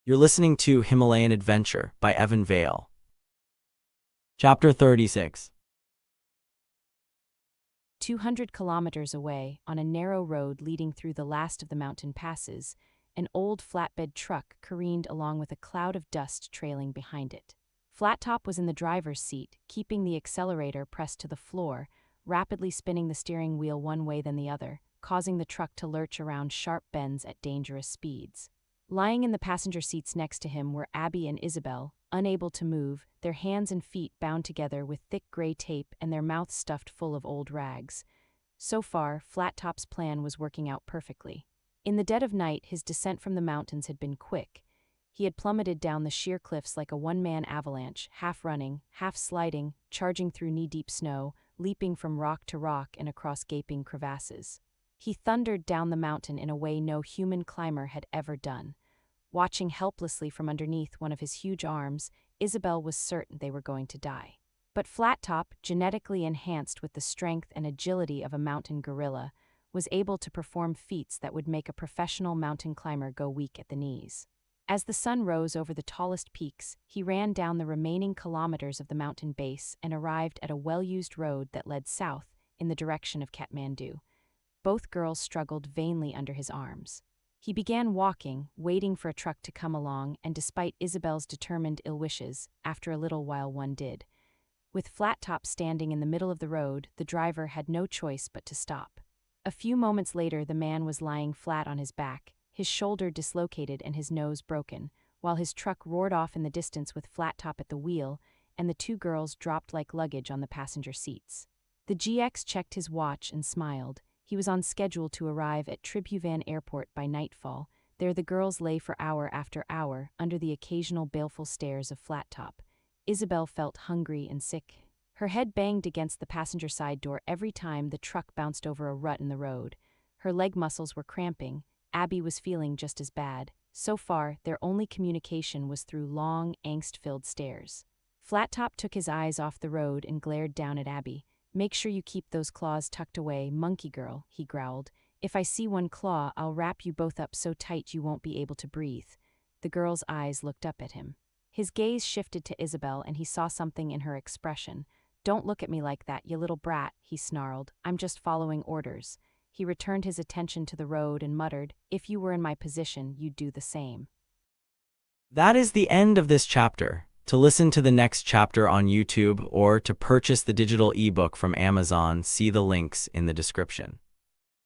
You're listening to Himalayan Adventure by Vaile. Chapter 36. 200 kilometers away, on a narrow road leading through the last of the mountain passes, an old flatbed truck careened along with a cloud of dust trailing behind it. Flattop was in the driver's seat, keeping the accelerator pressed to the floor, rapidly spinning the steering wheel one way then the other, causing the truck to lurch around sharp bends at dangerous speeds. Lying in the passenger seats next to him were Abby and Isabelle, unable to move, their hands and feet bound together with thick gray tape and their mouths stuffed full of old rags. So far, Flattop's plan was working out perfectly. In the dead of night, his descent from the mountains had been quick. He had plummeted down the sheer cliffs like a one-man avalanche, half running, half sliding, charging through knee-deep snow, leaping from rock to rock and across gaping crevasses. He thundered down the mountain in a way no human climber had ever done. Watching helplessly from underneath one of his huge arms, Isabelle was certain they were going to die. But Flattop, genetically enhanced with the strength and agility of a mountain gorilla, was able to perform feats that would make a professional mountain climber go weak at the knees. As the sun rose over the tallest peaks, he ran down the remaining kilometers of the mountain base and arrived at a well-used road that led south in the direction of Kathmandu. Both girls struggled vainly under his arms. He began walking, waiting for a truck to come along, and despite Isabelle's determined ill wishes, after a little while one did. With Flattop standing in the middle of the road, the driver had no choice but to stop. A few moments later, the man was lying flat on his back, his shoulder dislocated and his nose broken, while his truck roared off in the distance with Flattop at the wheel, and the two girls dropped like luggage on the passenger seats. The GX checked his watch and smiled. He was on schedule to arrive at Tribhuvan Airport by nightfall. There the girls lay for hour after hour, under the occasional baleful stares of Flattop. Isabelle felt hungry and sick. Her head banged against the passenger side door every time the truck bounced over a rut in the road. Her leg muscles were cramping. Abby was feeling just as bad. So far, their only communication was through long, angst-filled stares. Flattop took his eyes off the road and glared down at Abby. "Make sure you keep those claws tucked away, monkey girl," he growled. "If I see one claw, I'll wrap you both up so tight you won't be able to breathe." The girl's eyes looked up at him. His gaze shifted to Isabelle and he saw something in her expression. "Don't look at me like that, you little brat," he snarled. "I'm just following orders." He returned his attention to the road and muttered, "If you were in my position, you'd do the same." That is the end of this chapter. To listen to the next chapter on YouTube or to purchase the digital ebook from Amazon, see the links in the description.